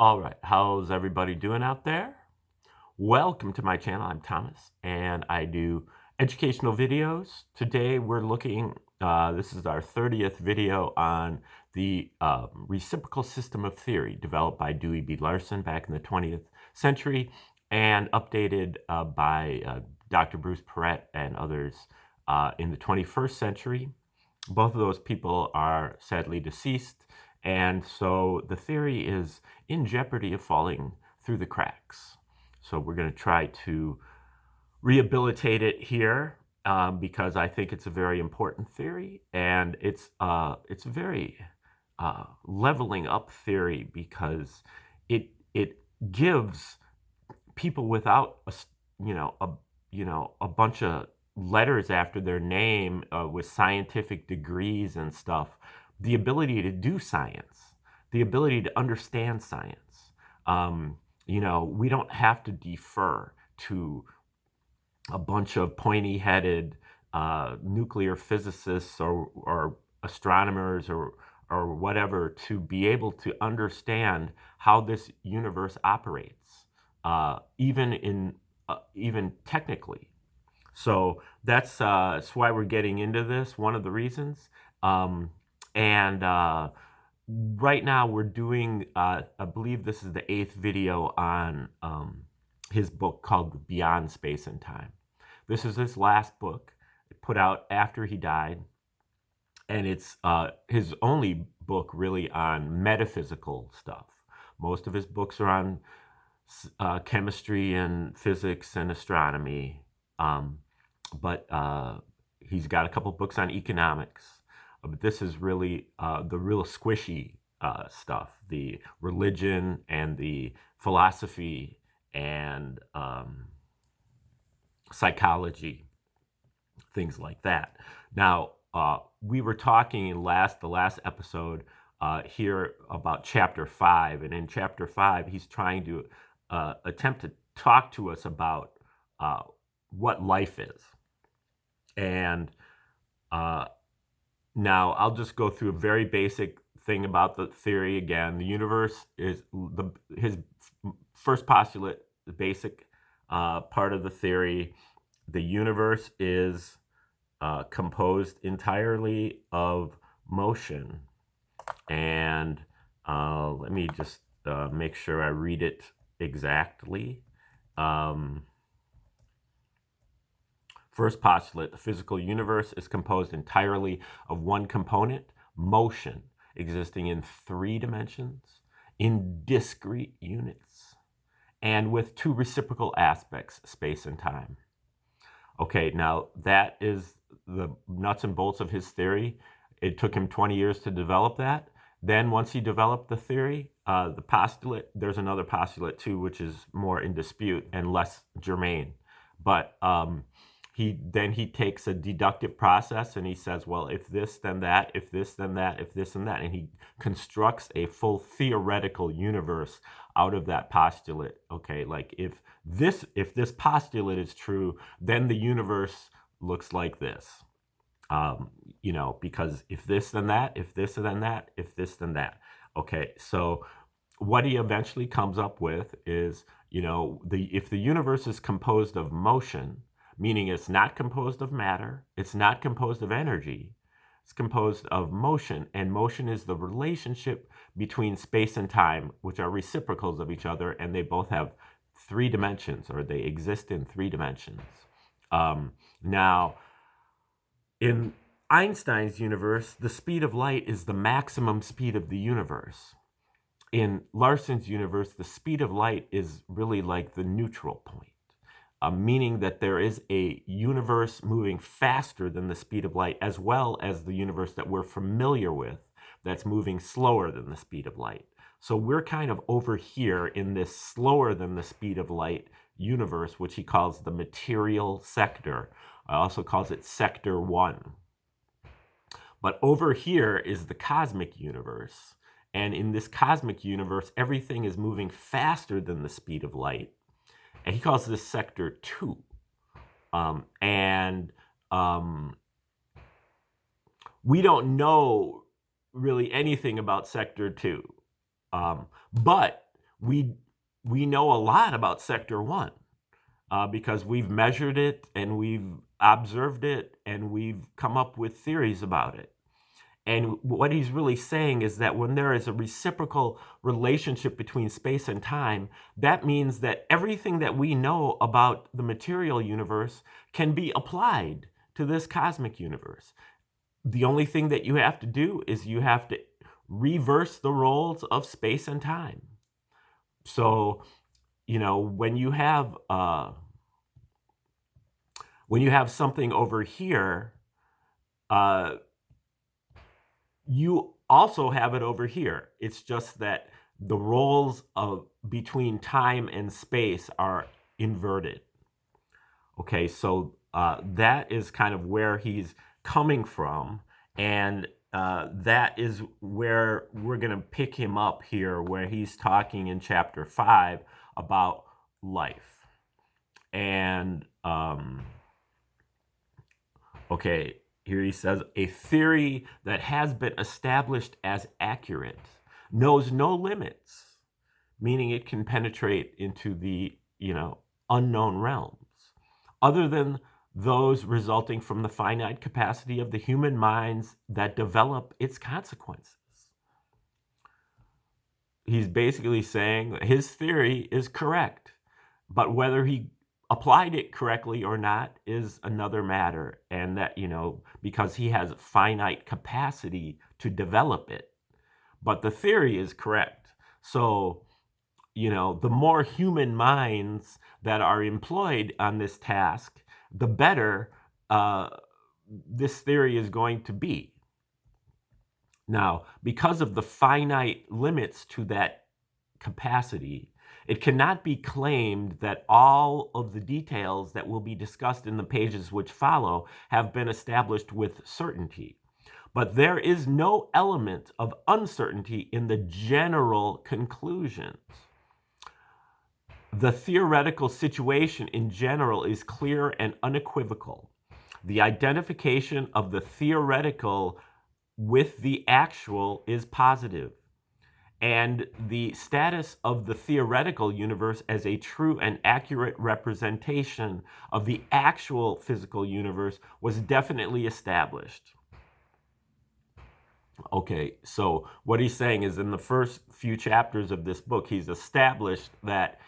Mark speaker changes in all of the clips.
Speaker 1: All right, how's everybody doing out there? Welcome to my channel. I'm Thomas, and I do educational videos. Today we're looking, this is our 30th video on the reciprocal system of theory developed by Dewey B. Larson back in the 20th century and updated by Dr. Bruce Perret and others in the 21st century. Both of those people are sadly deceased, and so the theory is in jeopardy of falling through the cracks. So we're going to try to rehabilitate it here because I think it's a very important theory, and it's a very leveling up theory because it gives people without a bunch of letters after their name with scientific degrees and stuff, the ability to do science, the ability to understand science. We don't have to defer to a bunch of pointy-headed nuclear physicists or astronomers or whatever to be able to understand how this universe operates, even technically. So that's why we're getting into this, one of the reasons. And right now we're doing, I believe this is the 8th video on his book called Beyond Space and Time. This is his last book, put out after he died. And it's his only book really on metaphysical stuff. Most of his books are on chemistry and physics and astronomy. But he's got a couple books on economics. But this is really the real squishy stuff, the religion and the philosophy and psychology, things like that. Now, we were talking in the last episode here about chapter 5, and in chapter 5, he's trying to attempt to talk to us about what life is. And now I'll just go through a very basic thing about the theory again. The universe is his first postulate, the basic part of the theory. The universe is composed entirely of motion. And let me just make sure I read it exactly. First postulate, the physical universe is composed entirely of one component, motion, existing in 3 dimensions, in discrete units, and with 2 reciprocal aspects, space and time. Okay, now that is the nuts and bolts of his theory. It took him 20 years to develop that. Then once he developed the theory, the postulate, there's another postulate too, which is more in dispute and less germane. But he takes a deductive process and he says, well, if this, then that, if this, then that, if this, and that. And he constructs a full theoretical universe out of that postulate. Okay, like if this postulate is true, then the universe looks like this. Because if this, then that, if this, then that, if this, then that. Okay, so what he eventually comes up with is, if the universe is composed of motion, meaning it's not composed of matter, it's not composed of energy, it's composed of motion, and motion is the relationship between space and time, which are reciprocals of each other, and they both have 3 dimensions, or they exist in 3 dimensions. Now, in Einstein's universe, the speed of light is the maximum speed of the universe. In Larson's universe, the speed of light is really like the neutral point. Meaning that there is a universe moving faster than the speed of light, as well as the universe that we're familiar with that's moving slower than the speed of light. So we're kind of over here in this slower than the speed of light universe, which he calls the material sector. Also calls it sector 1. But over here is the cosmic universe. And in this cosmic universe, everything is moving faster than the speed of light. And he calls this sector 2. We don't know really anything about sector 2. But we know a lot about sector 1 because we've measured it and we've observed it and we've come up with theories about it. And what he's really saying is that when there is a reciprocal relationship between space and time, that means that everything that we know about the material universe can be applied to this cosmic universe. The only thing that you have to do is you have to reverse the roles of space and time. So, when you have something over here, you also have it over here. It's just that the roles between time and space are inverted. Okay, so that is kind of where he's coming from, and that is where we're going to pick him up here, where he's talking in chapter 5 about life. And okay, here he says, a theory that has been established as accurate knows no limits, meaning it can penetrate into the, unknown realms, other than those resulting from the finite capacity of the human minds that develop its consequences. He's basically saying that his theory is correct, but whether he applied it correctly or not is another matter, and that, because he has finite capacity to develop it. But the theory is correct. So, the more human minds that are employed on this task, the better this theory is going to be. Now, because of the finite limits to that capacity, it cannot be claimed that all of the details that will be discussed in the pages which follow have been established with certainty. But there is no element of uncertainty in the general conclusions. The theoretical situation in general is clear and unequivocal. The identification of the theoretical with the actual is positive, and the status of the theoretical universe as a true and accurate representation of the actual physical universe was definitely established. Okay, so what he's saying is in the first few chapters of this book, he's established that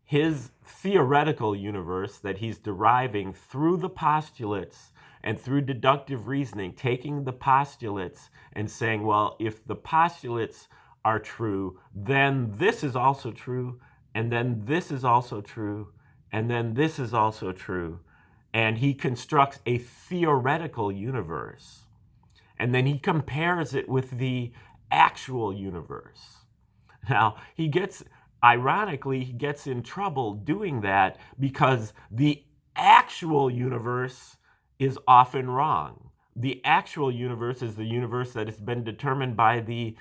Speaker 1: his theoretical universe that he's deriving through the postulates and through deductive reasoning, taking the postulates and saying, well, if the postulates are true, then this is also true, and then this is also true, and then this is also true. And he constructs a theoretical universe. And then he compares it with the actual universe. Now, ironically, he gets in trouble doing that because the actual universe is often wrong. The actual universe is the universe that has been determined by the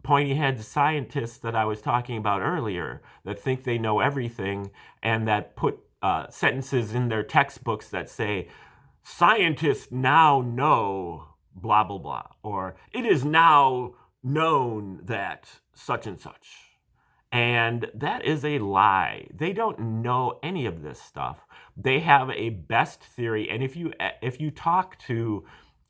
Speaker 1: pointy-head scientists that I was talking about earlier, that think they know everything and that put sentences in their textbooks that say, scientists now know blah, blah, blah, or it is now known that such and such. And that is a lie. They don't know any of this stuff. They have a best theory. And if you talk to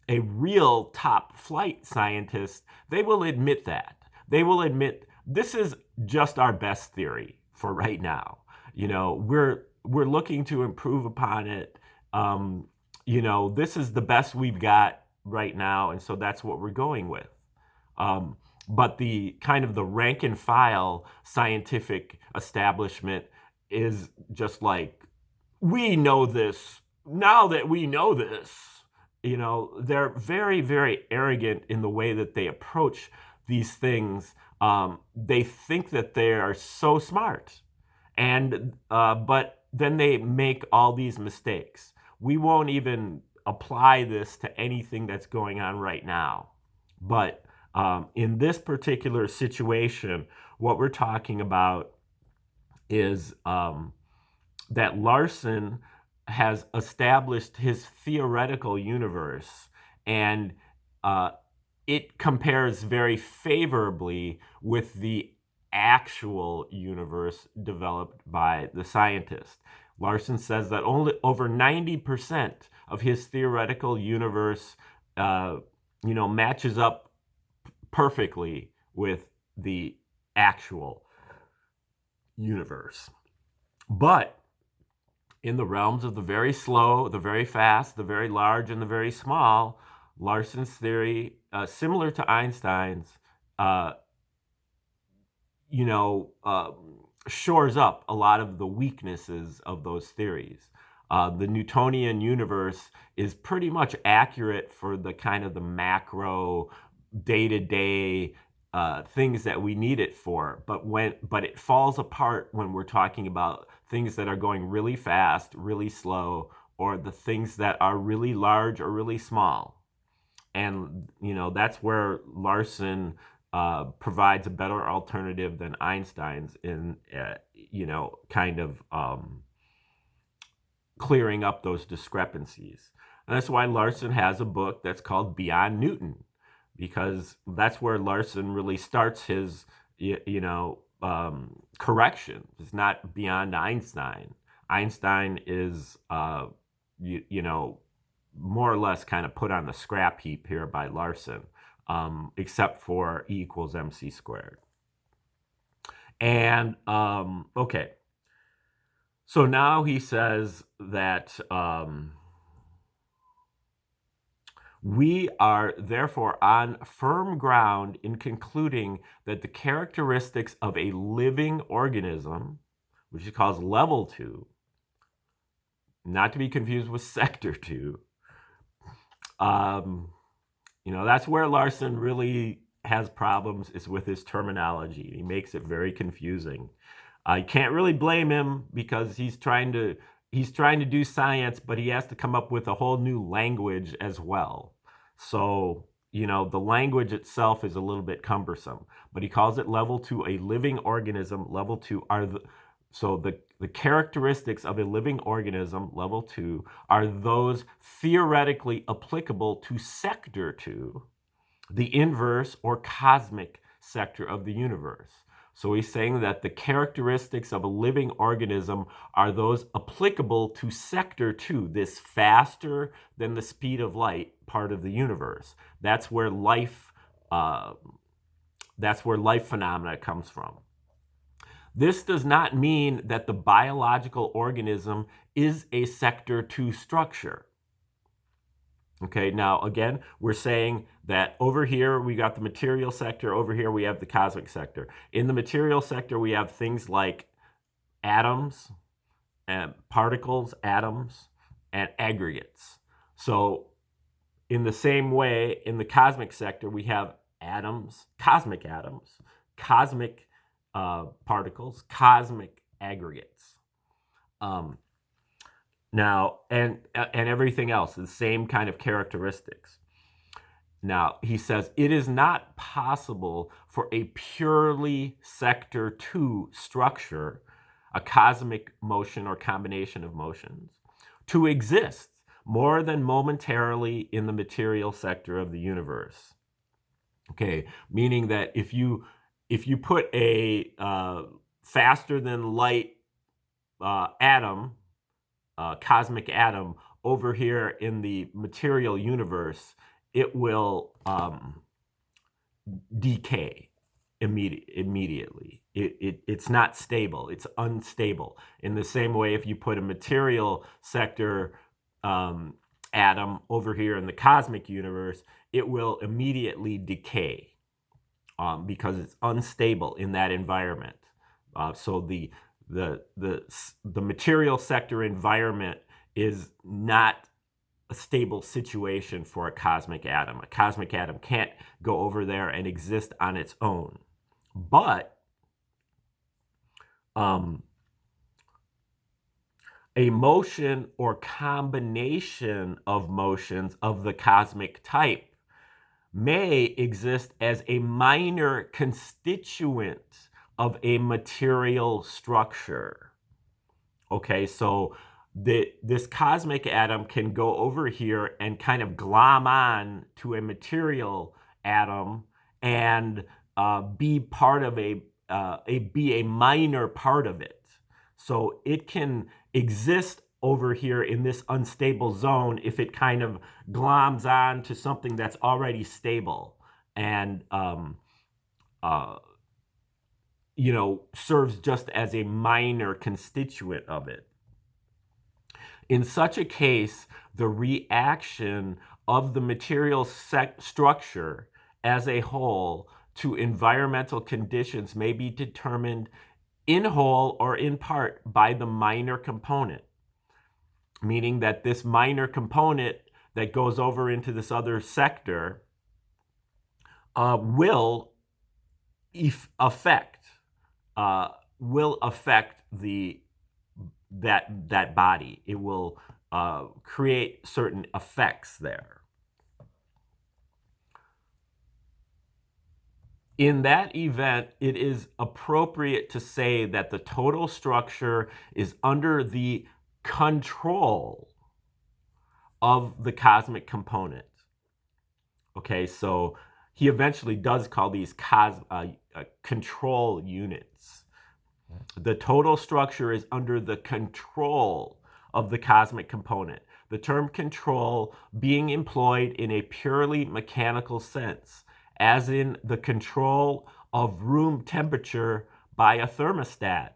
Speaker 1: a real top flight scientist, they will admit that. They will admit this is just our best theory for right now. We're looking to improve upon it. This is the best we've got right now, and so that's what we're going with. But the kind of the rank and file scientific establishment is just like, we know this. Now that we know this, they're very, very arrogant in the way that they approach these things. They think that they are so smart, and but then they make all these mistakes. We won't even apply this to anything that's going on right now. But in this particular situation, what we're talking about is that Larson has established his theoretical universe, and it compares very favorably with the actual universe developed by the scientist. Larson says that only over 90% of his theoretical universe, matches up perfectly with the actual universe. But in the realms of the very slow, the very fast, the very large, and the very small, Larson's theory, similar to Einstein's, uh, shores up a lot of the weaknesses of those theories. The Newtonian universe is pretty much accurate for the kind of the macro, day-to-day things that we need it for, but it falls apart when we're talking about things that are going really fast, really slow, or the things that are really large or really small. And that's where Larson provides a better alternative than Einstein's in kind of clearing up those discrepancies. And that's why Larson has a book that's called Beyond Newton, because that's where Larson really starts his correction. It's not beyond Einstein. Einstein is more or less kind of put on the scrap heap here by Larson, except for E equals mc squared. And okay, so now he says that we are therefore on firm ground in concluding that the characteristics of a living organism, which he calls level 2, not to be confused with sector 2, that's where Larson really has problems, is with his terminology. He makes it very confusing. You can't really blame him, because he's trying to do science, but he has to come up with a whole new language as well. So, the language itself is a little bit cumbersome, but he calls it level 2, a living organism. Level 2 are the characteristics of a living organism, level 2, are those theoretically applicable to sector 2, the inverse or cosmic sector of the universe. So he's saying that the characteristics of a living organism are those applicable to sector 2, this faster than the speed of light part of the universe. That's where life phenomena comes from. This does not mean that the biological organism is a sector 2 structure. Okay, now again, we're saying that over here we got the material sector, over here we have the cosmic sector. In the material sector, we have things like atoms, and particles, atoms, and aggregates. So in the same way, in the cosmic sector, we have atoms, cosmic particles, cosmic aggregates. Now, and everything else, the same kind of characteristics. Now, he says, it is not possible for a purely sector 2 structure, a cosmic motion or combination of motions, to exist more than momentarily in the material sector of the universe. Okay, meaning that if you put a faster than light atom, cosmic atom, over here in the material universe, it will decay immediately. It's not stable. It's unstable. In the same way, if you put a material sector atom over here in the cosmic universe, it will immediately decay because it's unstable in that environment. So the material sector environment is not a stable situation for a cosmic atom. A cosmic atom can't go over there and exist on its own. But a motion or combination of motions of the cosmic type may exist as a minor constituent of a material structure. Okay, so this cosmic atom can go over here and kind of glom on to a material atom and be part of a be a minor part of it. So it can exist over here in this unstable zone if it kind of gloms on to something that's already stable and serves just as a minor constituent of it. In such a case, the reaction of the material structure as a whole to environmental conditions may be determined in whole or in part by the minor component, meaning that this minor component that goes over into this other sector will affect that body. It will create certain effects there. In that event, it is appropriate to say that the total structure is under the control of the cosmic component. Okay, so he eventually does call these control units. The total structure is under the control of the cosmic component. The term control being employed in a purely mechanical sense, as in the control of room temperature by a thermostat.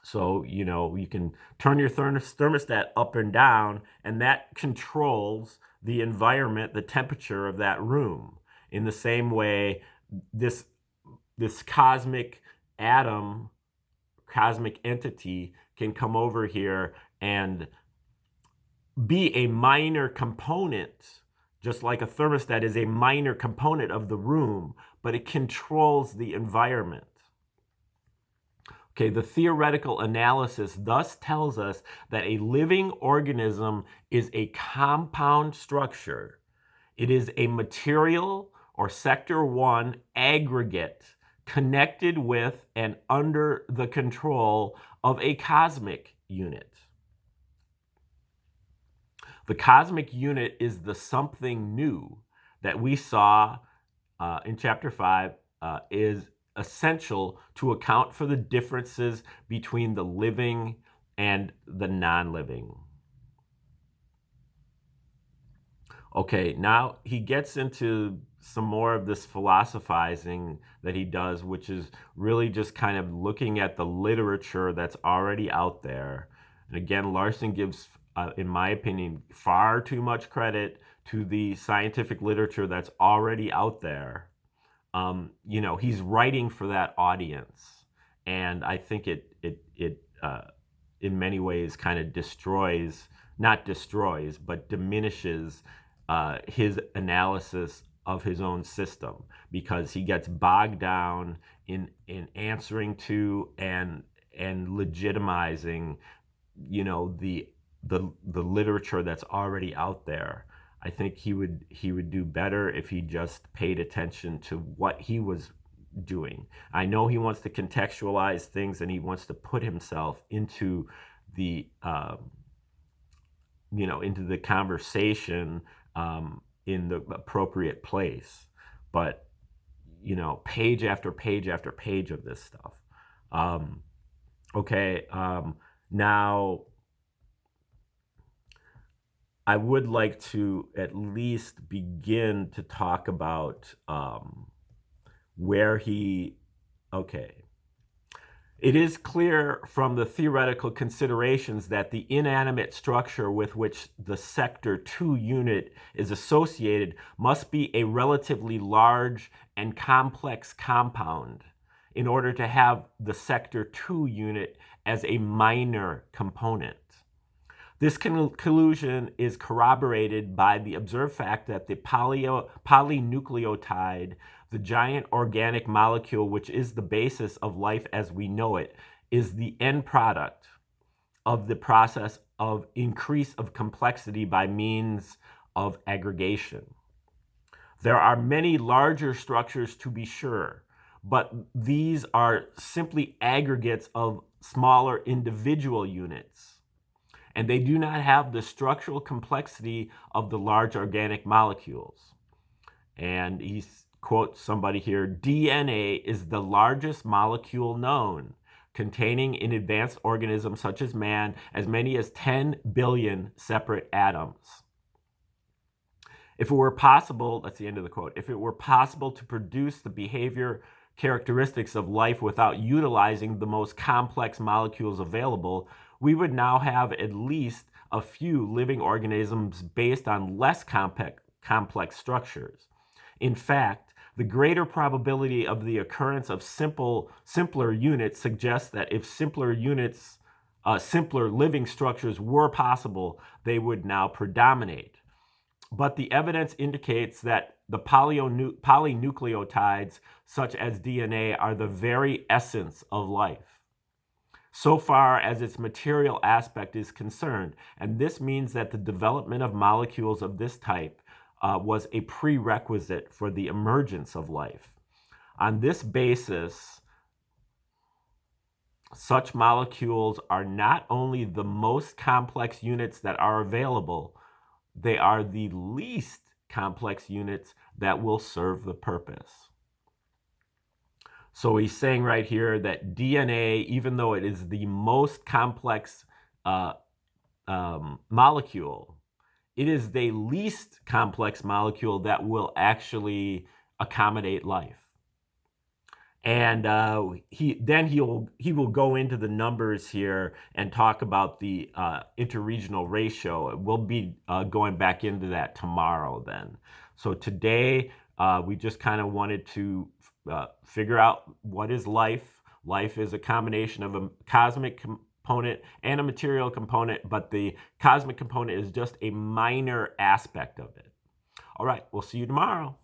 Speaker 1: So, you can turn your thermostat up and down, and that controls the environment, the temperature of that room. In the same way, this cosmic atom, cosmic entity can come over here and be a minor component, just like a thermostat is a minor component of the room, but it controls the environment. Okay, the theoretical analysis thus tells us that a living organism is a compound structure. It is a material or sector one aggregate connected with and under the control of a cosmic unit. The cosmic unit is the something new that we saw in chapter 5 is essential to account for the differences between the living and the non-living. Okay, now he gets into some more of this philosophizing that he does, which is really just kind of looking at the literature that's already out there. And again, Larson gives, in my opinion, far too much credit to the scientific literature that's already out there. He's writing for that audience, and I think it in many ways kind of not destroys, but diminishes his analysis of his own system, because he gets bogged down in answering to and legitimizing, the literature that's already out there. I think he would do better if he just paid attention to what he was doing. I know he wants to contextualize things, and he wants to put himself into the into the conversation in the appropriate place. But page after page after page of this stuff. Now I would like to at least begin to talk about where he, It is clear from the theoretical considerations that the inanimate structure with which the Sector 2 unit is associated must be a relatively large and complex compound in order to have the Sector 2 unit as a minor component. This conclusion is corroborated by the observed fact that the polynucleotide, the giant organic molecule which is the basis of life as we know it, is the end product of the process of increase of complexity by means of aggregation. There are many larger structures, to be sure, but these are simply aggregates of smaller individual units, and they do not have the structural complexity of the large organic molecules. And he quote somebody here, DNA is the largest molecule known, containing in advanced organisms such as man as many as 10 billion separate atoms. If it were possible, that's the end of the quote, if it were possible to produce the behavior characteristics of life without utilizing the most complex molecules available, we would now have at least a few living organisms based on less complex structures. In fact, the greater probability of the occurrence of simpler units suggests that if simpler living structures were possible, they would now predominate. But the evidence indicates that the polynucleotides, such as DNA, are the very essence of life, so far as its material aspect is concerned. And this means that the development of molecules of this type was a prerequisite for the emergence of life. On this basis, such molecules are not only the most complex units that are available, they are the least complex units that will serve the purpose. So he's saying right here that DNA, even though it is the most complex molecule, it is the least complex molecule that will actually accommodate life. And he will go into the numbers here and talk about the interregional ratio. We'll be going back into that tomorrow then. So today we just kind of wanted to figure out what is life. Life is a combination of a cosmic component and a material component, but the cosmic component is just a minor aspect of it. All right, we'll see you tomorrow.